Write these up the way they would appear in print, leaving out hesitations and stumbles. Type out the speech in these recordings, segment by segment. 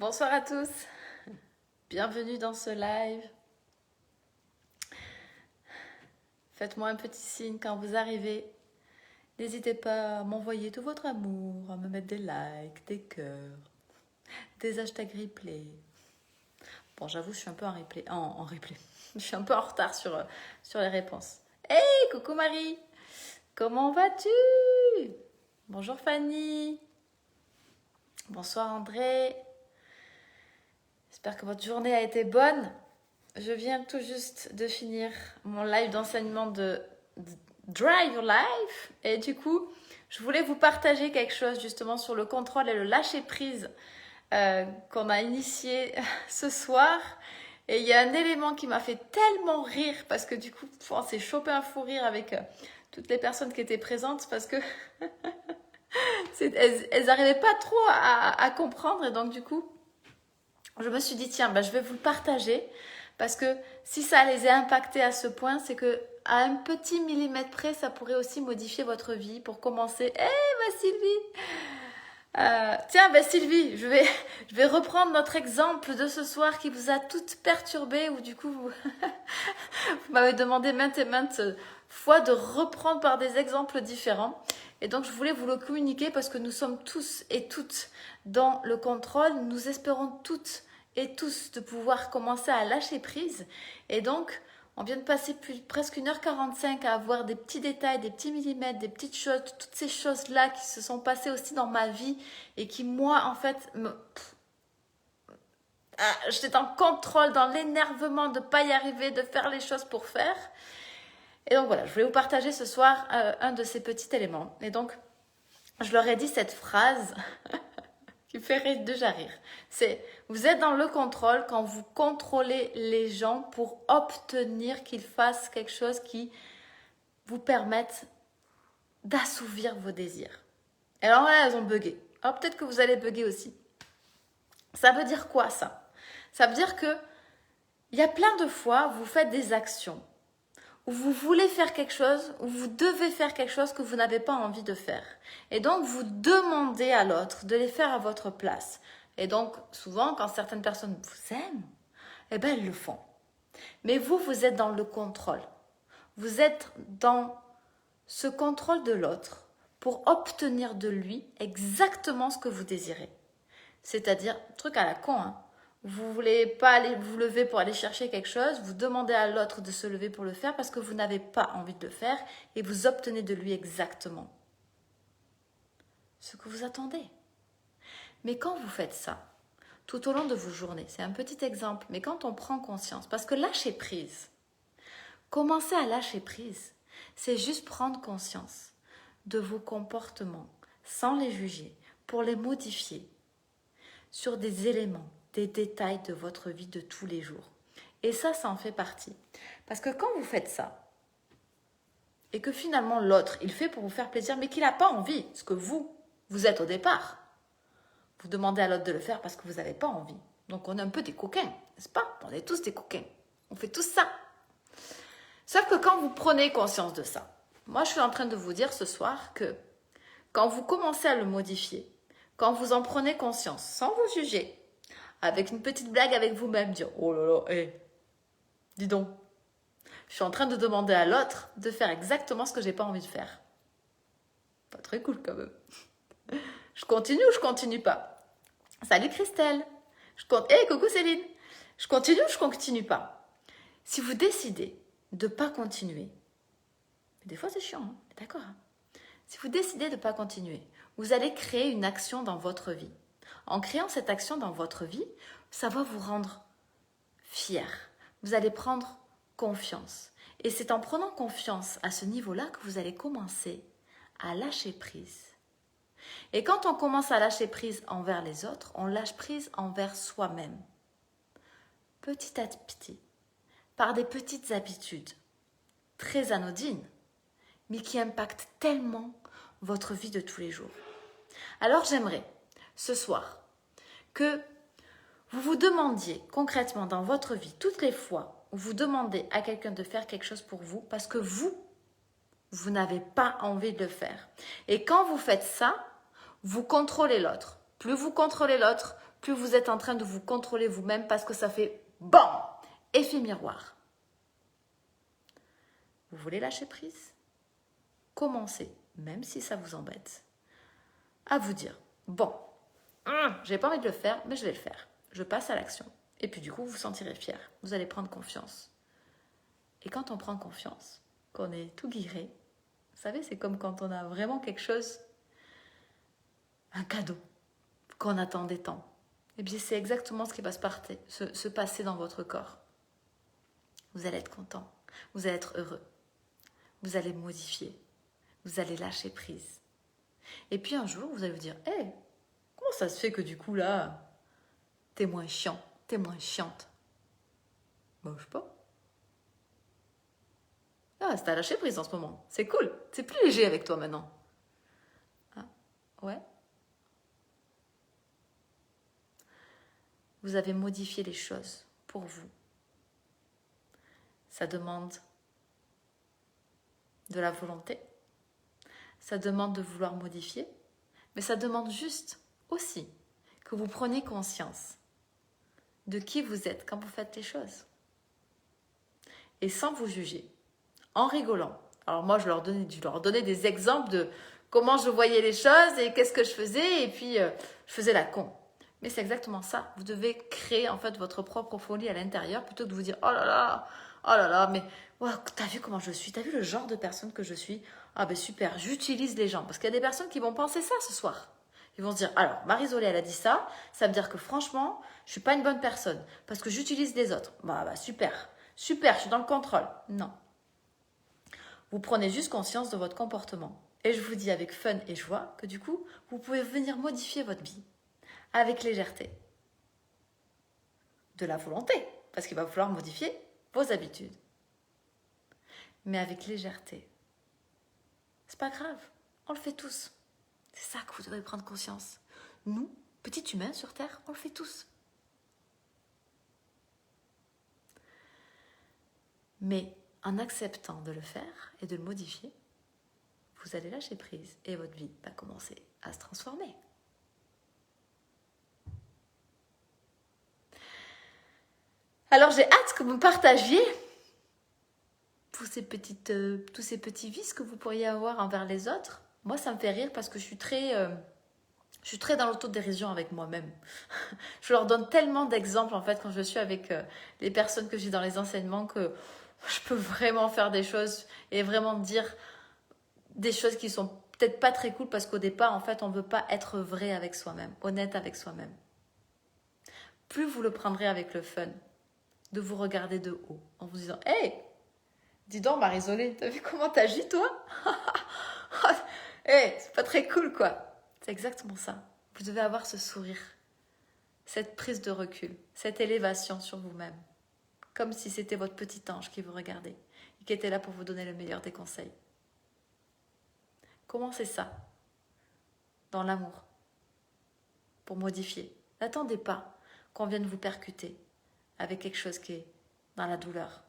Bonsoir à tous, bienvenue dans ce live. Faites-moi un petit signe quand vous arrivez. N'hésitez pas à m'envoyer tout votre amour, à me mettre des likes, des cœurs, des hashtags replay. Bon, j'avoue, je suis un peu en replay. En replay. Je suis un peu en retard sur les réponses. Hey, coucou Marie, comment vas-tu? Bonjour Fanny. Bonsoir André. J'espère que votre journée a été bonne. Je viens tout juste de finir mon live d'enseignement de Drive Your Life. Et du coup, je voulais vous partager quelque chose justement sur le contrôle et le lâcher-prise qu'on a initié ce soir. Et il y a un élément qui m'a fait tellement rire parce que du coup, on s'est chopé un fou rire avec toutes les personnes qui étaient présentes parce que elles n'arrivaient pas trop à comprendre. Et donc du coup, je me suis dit, tiens, je vais vous le partager parce que si ça les a impactés à ce point, c'est que à un petit millimètre près, ça pourrait aussi modifier votre vie. Pour commencer, Sylvie, tiens, Sylvie, je vais reprendre notre exemple de ce soir qui vous a toutes perturbées, ou du coup, vous m'avez demandé maintes et maintes fois de reprendre par des exemples différents. Et donc, je voulais vous le communiquer parce que nous sommes tous et toutes dans le contrôle. Nous espérons toutes et tous de pouvoir commencer à lâcher prise. Et donc, on vient de passer presque 1h45 à avoir des petits détails, des petits millimètres, des petites choses, toutes ces choses-là qui se sont passées aussi dans ma vie et qui, moi, en fait, j'étais en contrôle, dans l'énervement de ne pas y arriver, de faire les choses pour faire. Et donc voilà, je voulais vous partager ce soir un de ces petits éléments. Et donc, je leur ai dit cette phrase qui fait déjà rire. C'est, vous êtes dans le contrôle quand vous contrôlez les gens pour obtenir qu'ils fassent quelque chose qui vous permette d'assouvir vos désirs. Et alors là, elles ont bugué. Alors peut-être que vous allez bugger aussi. Ça veut dire quoi ça? Ça veut dire que il y a plein de fois, vous faites des actions où vous voulez faire quelque chose, où vous devez faire quelque chose que vous n'avez pas envie de faire. Et donc, vous demandez à l'autre de les faire à votre place. Et donc, souvent, quand certaines personnes vous aiment, elles le font. Mais vous, vous êtes dans le contrôle. Vous êtes dans ce contrôle de l'autre pour obtenir de lui exactement ce que vous désirez. C'est-à-dire, truc à la con, hein. Vous ne voulez pas aller vous lever pour aller chercher quelque chose, vous demandez à l'autre de se lever pour le faire parce que vous n'avez pas envie de le faire et vous obtenez de lui exactement ce que vous attendez. Mais quand vous faites ça, tout au long de vos journées, c'est un petit exemple, mais quand on prend conscience, parce que lâcher prise, commencer à lâcher prise, c'est juste prendre conscience de vos comportements sans les juger, pour les modifier sur des éléments, des détails de votre vie de tous les jours. Et ça en fait partie. Parce que quand vous faites ça, et que finalement l'autre, il fait pour vous faire plaisir, mais qu'il n'a pas envie, ce que vous êtes au départ, vous demandez à l'autre de le faire parce que vous n'avez pas envie. Donc on est un peu des coquins, n'est-ce pas? On est tous des coquins. On fait tous ça. Sauf que quand vous prenez conscience de ça, moi je suis en train de vous dire ce soir que quand vous commencez à le modifier, quand vous en prenez conscience, sans vous juger, avec une petite blague avec vous-même, dire « Oh là là, dis donc, je suis en train de demander à l'autre de faire exactement ce que j'ai pas envie de faire. » Pas très cool quand même. Je continue ou je continue pas? Salut Christelle. Coucou Céline. Je continue ou je continue pas? Si vous décidez de pas continuer, des fois c'est chiant, hein, d'accord, hein. Si vous décidez de pas continuer, vous allez créer une action dans votre vie. En créant cette action dans votre vie, ça va vous rendre fier. Vous allez prendre confiance. Et c'est en prenant confiance à ce niveau-là que vous allez commencer à lâcher prise. Et quand on commence à lâcher prise envers les autres, on lâche prise envers soi-même. Petit à petit, par des petites habitudes très anodines, mais qui impactent tellement votre vie de tous les jours. Alors j'aimerais, ce soir, que vous vous demandiez concrètement dans votre vie, toutes les fois où vous demandez à quelqu'un de faire quelque chose pour vous, parce que vous n'avez pas envie de le faire. Et quand vous faites ça, vous contrôlez l'autre. Plus vous contrôlez l'autre, plus vous êtes en train de vous contrôler vous-même parce que ça fait BAM! Effet miroir. Vous voulez lâcher prise? Commencez, même si ça vous embête, à vous dire, bon, j'ai pas envie de le faire, mais je vais le faire. Je passe à l'action. Et puis du coup, vous vous sentirez fier. Vous allez prendre confiance. Et quand on prend confiance, qu'on est tout guiré, vous savez, c'est comme quand on a vraiment quelque chose, un cadeau, qu'on attendait tant. Et bien, c'est exactement ce qui va se passer dans votre corps. Vous allez être content, vous allez être heureux, vous allez modifier, vous allez lâcher prise. Et puis un jour, vous allez vous dire, hé, comment ça se fait que du coup là, t'es moins chiant, t'es moins chiante? Bah, je sais pas. Ah, c'est à lâcher prise en ce moment. C'est cool, c'est plus léger avec toi maintenant. Ah, ouais. Vous avez modifié les choses pour vous. Ça demande de la volonté. Ça demande de vouloir modifier. Mais ça demande juste aussi que vous preniez conscience de qui vous êtes quand vous faites les choses. Et sans vous juger, en rigolant. Alors moi, je leur donnais des exemples de comment je voyais les choses et qu'est-ce que je faisais. Et puis, je faisais la con. Mais c'est exactement ça. Vous devez créer en fait votre propre folie à l'intérieur plutôt que de vous dire « oh là là, mais wow, t'as vu comment je suis? T'as vu le genre de personne que je suis? Ah ben super, j'utilise les gens. » Parce qu'il y a des personnes qui vont penser ça ce soir. Ils vont se dire « Alors, Marie-Zolé, elle a dit ça. Ça veut dire que franchement, je suis pas une bonne personne parce que j'utilise les autres. » Bah super, super, je suis dans le contrôle. Non. Vous prenez juste conscience de votre comportement. Et je vous dis avec fun et joie que du coup, vous pouvez venir modifier votre vie avec légèreté. De la volonté, parce qu'il va falloir modifier vos habitudes. Mais avec légèreté. C'est pas grave, on le fait tous. C'est ça que vous devez prendre conscience. Nous, petits humains sur Terre, on le fait tous. Mais en acceptant de le faire et de le modifier, vous allez lâcher prise et votre vie va commencer à se transformer. Alors j'ai hâte que vous me partagiez tous ces petits vices que vous pourriez avoir envers les autres. Moi, ça me fait rire parce que je suis très dans l'autodérision avec moi-même. Je leur donne tellement d'exemples en fait quand je suis avec les personnes que j'ai dans les enseignements que je peux vraiment faire des choses et vraiment dire des choses qui sont peut-être pas très cool parce qu'au départ, en fait, on ne veut pas être vrai avec soi-même, honnête avec soi-même. Plus vous le prendrez avec le fun, de vous regarder de haut en vous disant « Hey, dis donc Marie-Zolé, t'as vu comment t'agis toi? Hey, c'est pas très cool quoi !» C'est exactement ça. Vous devez avoir ce sourire, cette prise de recul, cette élévation sur vous-même. Comme si c'était votre petit ange qui vous regardait et qui était là pour vous donner le meilleur des conseils. Commencez ça dans l'amour pour modifier. N'attendez pas qu'on vienne vous percuter avec quelque chose qui est dans la douleur.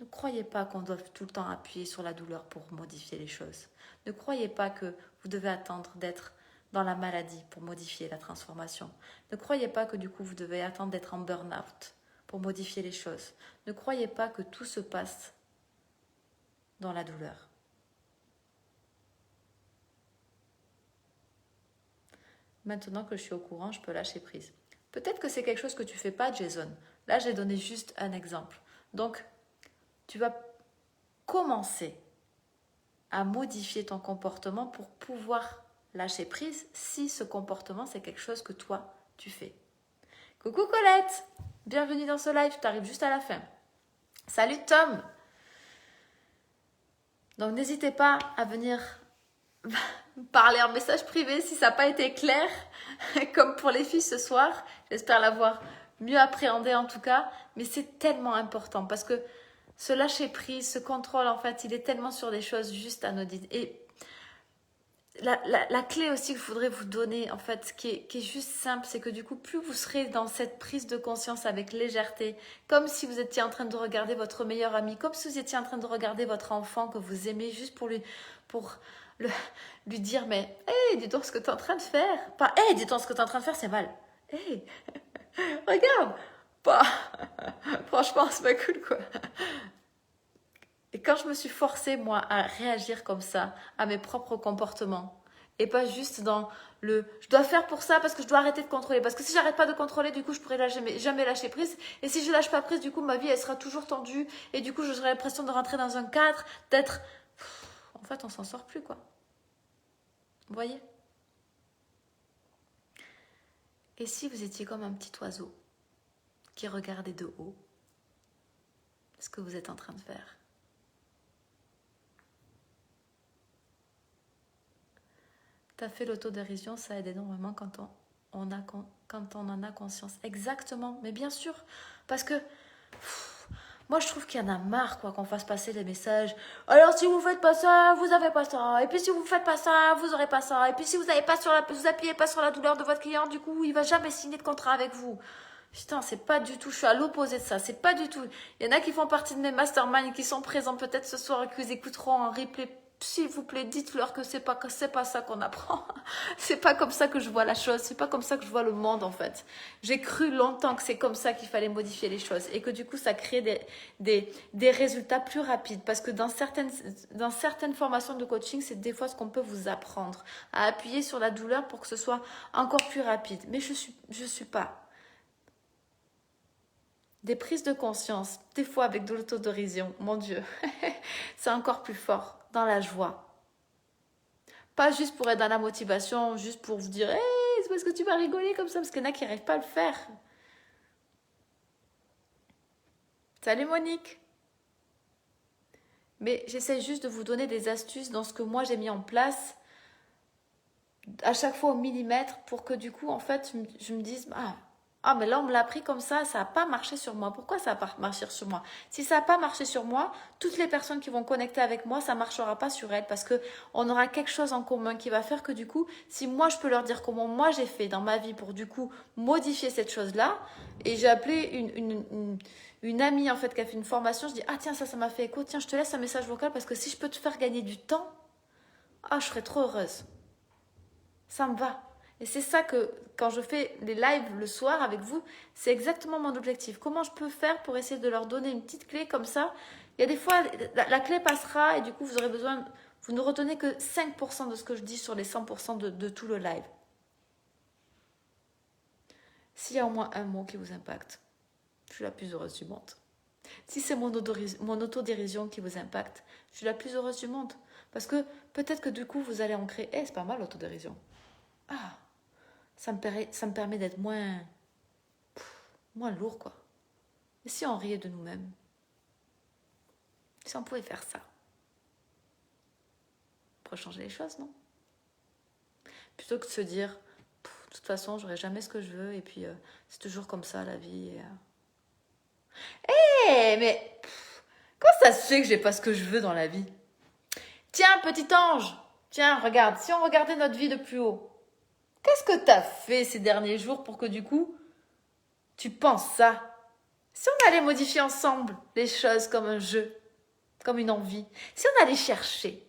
Ne croyez pas qu'on doit tout le temps appuyer sur la douleur pour modifier les choses. Ne croyez pas que vous devez attendre d'être dans la maladie pour modifier la transformation. Ne croyez pas que du coup vous devez attendre d'être en burn-out pour modifier les choses. Ne croyez pas que tout se passe dans la douleur. Maintenant que je suis au courant, je peux lâcher prise. Peut-être que c'est quelque chose que tu ne fais pas, Jason. Là, j'ai donné juste un exemple. Donc, tu vas commencer à modifier ton comportement pour pouvoir lâcher prise si ce comportement, c'est quelque chose que toi, tu fais. Coucou Colette, bienvenue dans ce live, tu arrives juste à la fin. Salut Tom. Donc, n'hésitez pas à venir parler en message privé si ça n'a pas été clair, comme pour les filles ce soir. J'espère l'avoir mieux appréhendé en tout cas, mais c'est tellement important parce que ce lâcher prise, ce contrôle, en fait, il est tellement sur des choses juste anodines. Et la clé aussi qu'il faudrait vous donner, en fait, qui est juste simple, c'est que du coup, plus vous serez dans cette prise de conscience avec légèreté, comme si vous étiez en train de regarder votre meilleur ami, comme si vous étiez en train de regarder votre enfant que vous aimez, juste pour lui dire, mais, hey, dis donc ce que tu es en train de faire. Pas, hey, dis donc ce que tu es en train de faire, c'est mal. Hey, regarde. Bah, franchement, c'est pas cool, quoi. Et quand je me suis forcée, moi, à réagir comme ça, à mes propres comportements, et pas juste dans le je dois faire pour ça parce que je dois arrêter de contrôler. Parce que si j'arrête pas de contrôler, du coup, je pourrais jamais lâcher prise. Et si je lâche pas prise, du coup, ma vie, elle sera toujours tendue. Et du coup, j'aurai l'impression de rentrer dans un cadre, d'être. En fait, on s'en sort plus, quoi. Vous voyez? Et si vous étiez comme un petit oiseau qui regardait de haut ce que vous êtes en train de faire? T'as fait l'autodérision, ça aide énormément quand on en a conscience. Exactement, mais bien sûr, parce que moi je trouve qu'il y en a marre quoi qu'on fasse passer les messages. Alors si vous faites pas ça, vous avez pas ça. Et puis si vous faites pas ça, vous aurez pas ça. Et puis si vous appuyez pas sur la douleur de votre client, du coup il va jamais signer de contrat avec vous. Putain, c'est pas du tout, je suis à l'opposé de ça, c'est pas du tout. Il y en a qui font partie de mes masterminds qui sont présents peut-être ce soir et qui vous écouteront en replay. S'il vous plaît, dites-leur que c'est pas ça qu'on apprend. C'est pas comme ça que je vois la chose, c'est pas comme ça que je vois le monde en fait. J'ai cru longtemps que c'est comme ça qu'il fallait modifier les choses et que du coup ça crée des résultats plus rapides parce que dans certaines formations de coaching, c'est des fois ce qu'on peut vous apprendre à appuyer sur la douleur pour que ce soit encore plus rapide. Mais je suis pas. Des prises de conscience, des fois avec de l'autodérision, mon Dieu, c'est encore plus fort, dans la joie. Pas juste pour être dans la motivation, juste pour vous dire hey, c'est parce que tu vas rigoler comme ça, parce qu'il y en a qui n'arrivent pas à le faire. Salut Monique. Mais j'essaie juste de vous donner des astuces dans ce que moi j'ai mis en place, à chaque fois au millimètre, pour que du coup, en fait, je me dise, ah, mais là, on me l'a appris comme ça n'a pas marché sur moi. Pourquoi ça n'a pas marché sur moi? Si ça n'a pas marché sur moi, toutes les personnes qui vont connecter avec moi, ça ne marchera pas sur elles parce qu'on aura quelque chose en commun qui va faire que du coup, si moi, je peux leur dire comment moi j'ai fait dans ma vie pour du coup modifier cette chose-là, et j'ai appelé une amie en fait qui a fait une formation, je dis, ah tiens, ça m'a fait écho, tiens, je te laisse un message vocal parce que si je peux te faire gagner du temps, je serais trop heureuse. Ça me va. Et c'est ça que, quand je fais les lives le soir avec vous, c'est exactement mon objectif. Comment je peux faire pour essayer de leur donner une petite clé comme ça? Il y a des fois, la clé passera et du coup, vous aurez besoin, vous ne retenez que 5% de ce que je dis sur les 100% de tout le live. S'il y a au moins un mot qui vous impacte, je suis la plus heureuse du monde. Si c'est mon autodérision qui vous impacte, je suis la plus heureuse du monde. Parce que peut-être que du coup, vous allez en créer. C'est pas mal l'autodérision. Ça me permet d'être moins lourd, quoi. Et si on riait de nous-mêmes? Si on pouvait faire ça? On pourrait changer les choses, non? Plutôt que de se dire, de toute façon, j'aurai jamais ce que je veux, et puis c'est toujours comme ça, la vie. Mais comment ça se fait que j'ai pas ce que je veux dans la vie? Tiens, petit ange, tiens, regarde, si on regardait notre vie de plus haut, qu'est-ce que t'as fait ces derniers jours pour que du coup, tu penses ça? Si on allait modifier ensemble les choses comme un jeu, comme une envie, si on allait chercher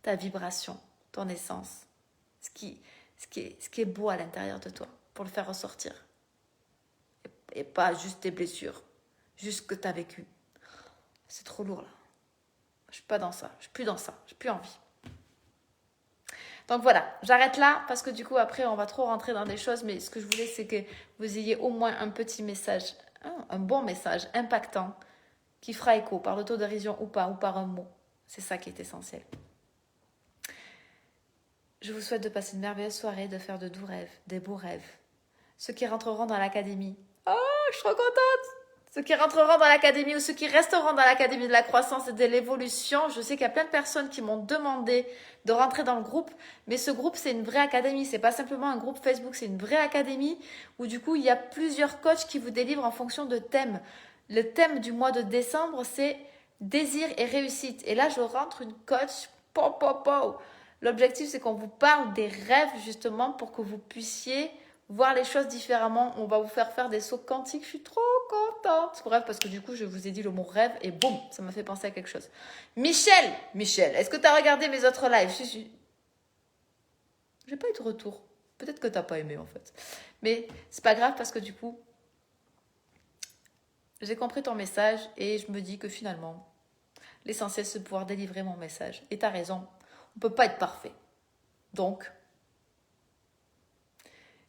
ta vibration, ton essence, ce qui est beau à l'intérieur de toi, pour le faire ressortir, et pas juste tes blessures, juste ce que tu as vécu. C'est trop lourd là. Je suis pas dans ça, je suis plus dans ça, j'ai plus envie. Donc voilà, j'arrête là parce que du coup après on va trop rentrer dans des choses, mais ce que je voulais c'est que vous ayez au moins un petit message, un bon message impactant qui fera écho par l'autodérision ou par un mot. C'est ça qui est essentiel. Je vous souhaite de passer une merveilleuse soirée, de faire de doux rêves, des beaux rêves. Ceux qui rentreront dans l'académie, je suis trop contente. Ceux qui rentreront dans l'académie ou ceux qui resteront dans l'académie de la croissance et de l'évolution, je sais qu'il y a plein de personnes qui m'ont demandé de rentrer dans le groupe, mais ce groupe c'est une vraie académie, c'est pas simplement un groupe Facebook, c'est une vraie académie où du coup il y a plusieurs coachs qui vous délivrent en fonction de thèmes. Le thème du mois de décembre c'est désir et réussite, et là je rentre une coach, L'objectif c'est qu'on vous parle des rêves justement pour que vous puissiez voir les choses différemment. On va vous faire des sauts quantiques. Je suis trop contente. Bref, parce que du coup, je vous ai dit le mot rêve et boum, ça m'a fait penser à quelque chose. Michel, est-ce que tu as regardé mes autres lives? J'ai pas eu de retour. Peut-être que t'as pas aimé en fait. Mais c'est pas grave parce que du coup, j'ai compris ton message et je me dis que finalement, l'essentiel c'est de pouvoir délivrer mon message. Et t'as raison, on peut pas être parfait. Donc,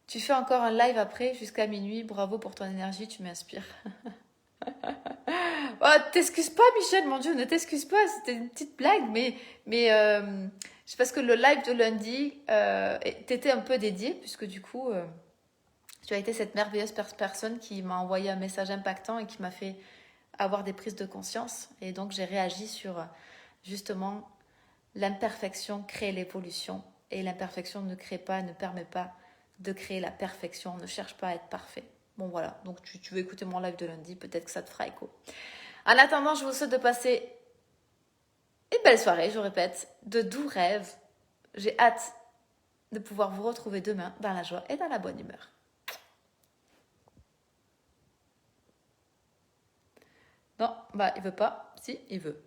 tu fais encore un live après jusqu'à minuit. Bravo pour ton énergie, tu m'inspires. Oh, t'excuses pas, Michel, mon Dieu, ne t'excuse pas, c'était une petite blague, mais c'est parce que le live de lundi t'était un peu dédié, puisque du coup, tu as été cette merveilleuse personne qui m'a envoyé un message impactant et qui m'a fait avoir des prises de conscience. Et donc, j'ai réagi sur justement l'imperfection crée l'évolution et l'imperfection ne crée pas, ne permet pas de créer la perfection. On ne cherche pas à être parfait. Bon, voilà, donc tu veux écouter mon live de lundi, peut-être que ça te fera écho. En attendant, je vous souhaite de passer une belle soirée, je répète, de doux rêves. J'ai hâte de pouvoir vous retrouver demain dans la joie et dans la bonne humeur. Non, bah il veut pas. Si, il veut.